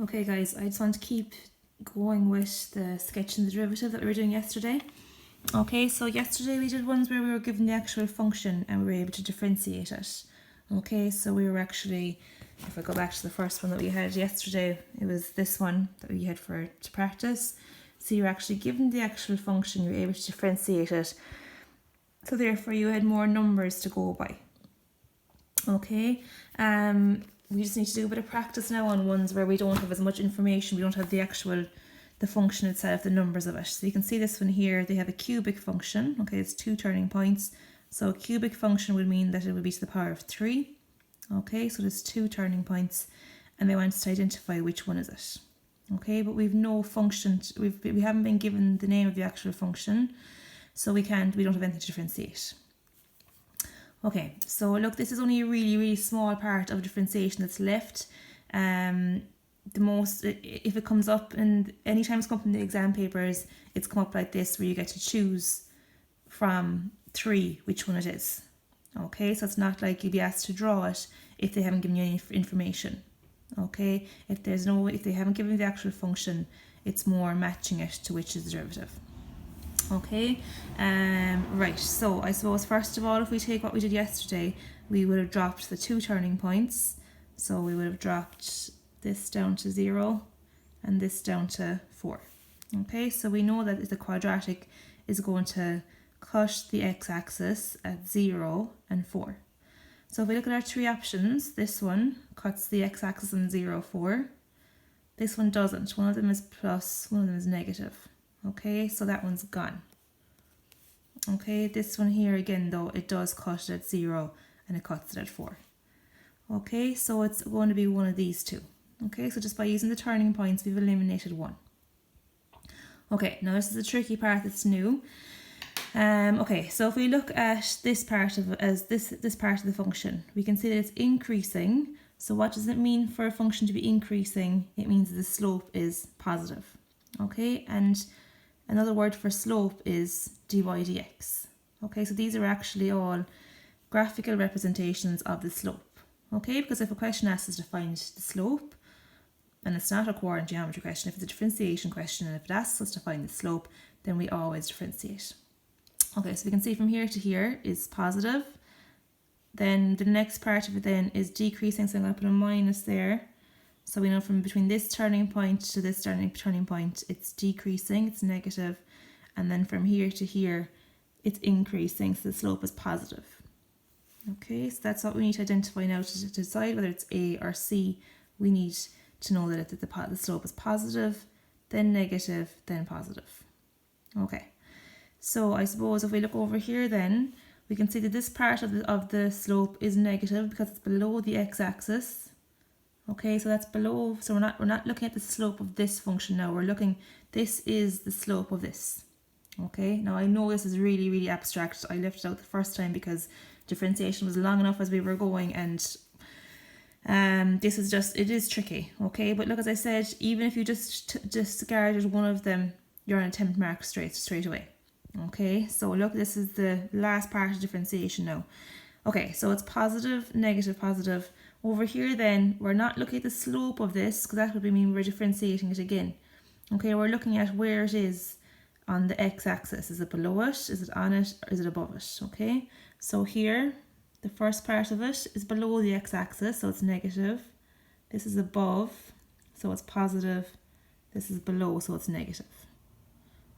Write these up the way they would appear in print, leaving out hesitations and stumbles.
Okay guys, I just want to keep going with the sketching the derivative that we were doing yesterday. Okay, so yesterday we did ones where we were given the actual function and we were able to differentiate it. Okay, so we were actually, if I go back to the first one that we had yesterday, it was this one that we had to practice. So you're actually given the actual function, you're able to differentiate it. So therefore you had more numbers to go by. Okay, we just need to do a bit of practice now on ones where we don't have as much information, we don't have the function itself, the numbers of it. So you can see this one here, they have a cubic function. Okay, it's 2 turning points. So a cubic function would mean that it would be to the power of 3. Okay, so there's 2 turning points and they want us to identify which one is it. Okay, but we've no function, we haven't been given the name of the actual function, so we don't have anything to differentiate. Okay, so look, this is only a really, really small part of differentiation that's left. If it comes up, and anytime it's come up in the exam papers, it's come up like this, where you get to choose from 3 which one it is. Okay, so it's not like you'll be asked to draw it if they haven't given you any information. Okay, if they haven't given you the actual function, it's more matching it to which is the derivative. Okay, right, so I suppose first of all, if we take what we did yesterday, we would have dropped the 2 turning points. So we would have dropped this down to 0 and this down to 4. Okay, so we know that the quadratic is going to cut the x-axis at 0 and 4. So if we look at our 3 options, this one cuts the x-axis on 0, 4. This one doesn't. One of them is plus, one of them is negative. Okay, so that one's gone. Okay, this one here again though, it does cut it at 0 and it cuts it at 4. Okay, so it's going to be one of these two. Okay, so just by using the turning points, we've eliminated one. Okay, now this is the tricky part that's new. Okay, so if we look at this part of this part of the function, we can see that it's increasing. So what does it mean for a function to be increasing? It means that the slope is positive. Okay, and another word for slope is dy dx. Okay, so these are actually all graphical representations of the slope. Okay, because if a question asks us to find the slope, and it's not a coordinate geometry question, if it's a differentiation question and if it asks us to find the slope, then we always differentiate. Okay, so we can see from here to here is positive. Then the next part of it then is decreasing, so I'm going to put a minus there. So we know from between this turning point to this turning point, it's decreasing, it's negative. And then from here to here, it's increasing, so the slope is positive. Okay, so that's what we need to identify now to decide whether it's A or C. We need to know that the slope is positive, then negative, then positive. Okay, so I suppose if we look over here then, we can see that this part of the slope is negative because it's below the x-axis. Okay, so that's below, so we're not looking at the slope of this function now, we're looking, this is the slope of this. Okay, now I know this is really, really abstract. I left it out the first time because differentiation was long enough as we were going, and this is just, it is tricky. Okay, but look, as I said, even if you just discarded one of them, you're on a 10 mark straight away. Okay, so look, this is the last part of differentiation now. Okay, so it's positive, negative, positive. Over here then, we're not looking at the slope of this, because that would mean we're differentiating it again. Okay, we're looking at where it is on the x-axis. Is it below it? Is it on it? Or is it above it? Okay, so here, the first part of it is below the x-axis, so it's negative. This is above, so it's positive. This is below, so it's negative.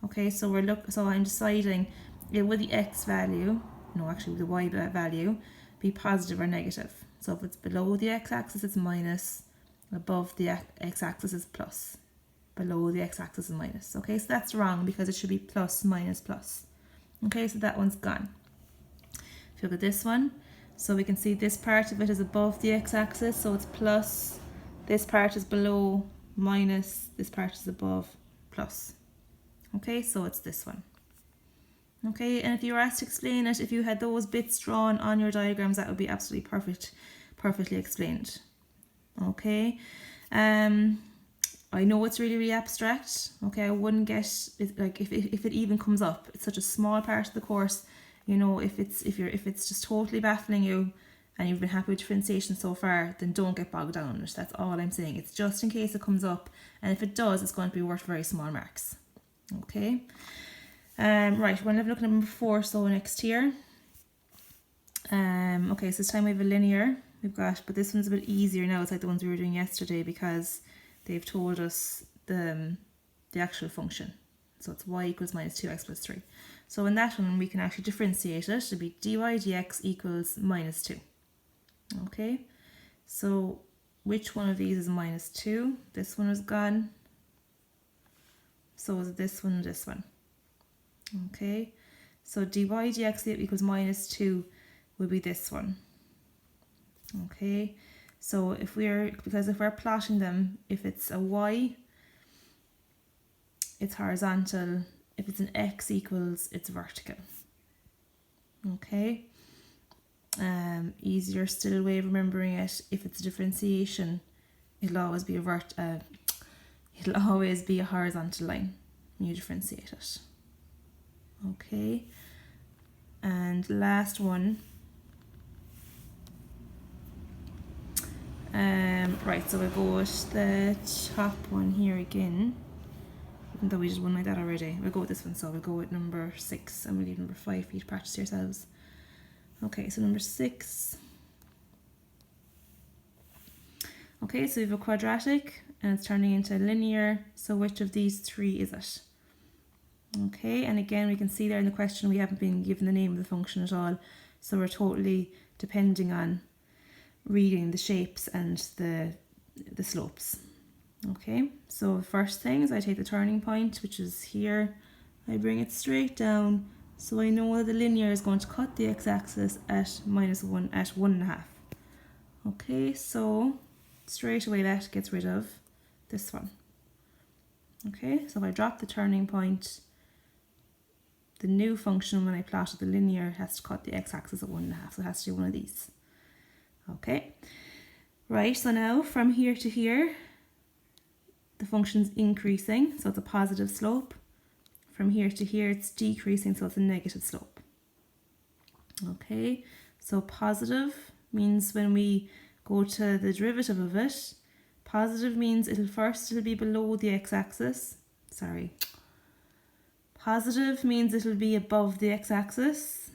Okay, so I'm deciding would the x value, no, actually the y value, be positive or negative. So if it's below the x-axis, it's minus. Above the x-axis is plus. Below the x-axis is minus. Okay, so that's wrong because it should be plus, minus, plus. Okay, so that one's gone. If you look at this one, so we can see this part of it is above the x-axis, so it's plus. This part is below, minus. This part is above, plus. Okay, so it's this one. Okay, and if you were asked to explain it, if you had those bits drawn on your diagrams, that would be absolutely perfectly explained. Okay, I know it's really, really abstract. Okay, I wouldn't get it, like if it even comes up. It's such a small part of the course. You know, if it's just totally baffling you, and you've been happy with differentiation so far, then don't get bogged down on it. That's all I'm saying. It's just in case it comes up, and if it does, it's going to be worth very small marks. Okay. Right, we're going to look at number 4, so next here. Okay, so this time we have a linear. We've got, but this one's a bit easier now. It's like the ones we were doing yesterday because they've told us the actual function. So it's y equals minus 2x plus 3. So in that one, we can actually differentiate it. It'll be dy dx equals minus 2. Okay, so which one of these is minus 2? This one is gone. So is this one and this one. Okay, so dy dx equals minus 2 will be this one. Okay, so if we're plotting them, if it's a y, it's horizontal. If it's an x equals, it's vertical. Okay, easier still way of remembering it. If it's differentiation, it'll always be a horizontal line when you differentiate it. Okay, and last one. Right, so we'll go with the top one here again. Even though we did one like that already, we'll go with this one. So we'll go with number 6, and we'll leave number 5 for you to practice yourselves. Okay, so number 6. Okay, so we have a quadratic and it's turning into linear. So which of these 3 is it? Okay, and again we can see there in the question we haven't been given the name of the function at all. So we're totally depending on reading the shapes and the slopes. Okay, so first thing is I take the turning point, which is here. I bring it straight down. So I know that the linear is going to cut the x-axis at minus 1 at 1.5. Okay, so straight away that gets rid of this one. Okay, so if I drop the turning point, the new function when I plotted the linear has to cut the x-axis at 1.5. So it has to do one of these. Okay, right, so now from here to here, the function's increasing, so it's a positive slope. From here to here, it's decreasing, so it's a negative slope. Okay, so positive means when we go to the derivative of it, positive means it'll be below the x-axis. Positive means it'll be above the x-axis,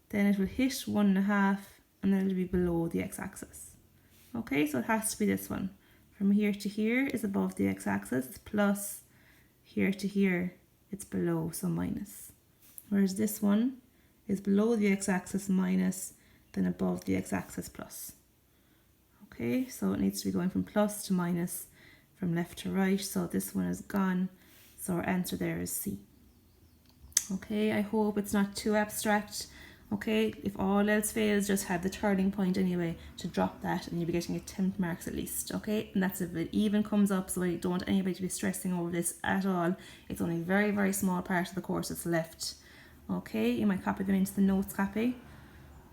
then it will hit 1.5, and then it'll be below the x-axis. Okay, so it has to be this one. From here to here is above the x-axis, it's plus. Here to here, it's below, so minus. Whereas this one is below the x-axis minus, then above the x-axis plus. Okay, so it needs to be going from plus to minus, from left to right, so this one is gone. So our answer there is C. Okay, I hope it's not too abstract. Okay, if all else fails, just have the turning point anyway to drop that, and you'll be getting attempt marks at least. Okay, and that's if it even comes up, so I don't want anybody to be stressing over this at all. It's only a very, very small part of the course that's left. Okay, you might copy them into the notes copy.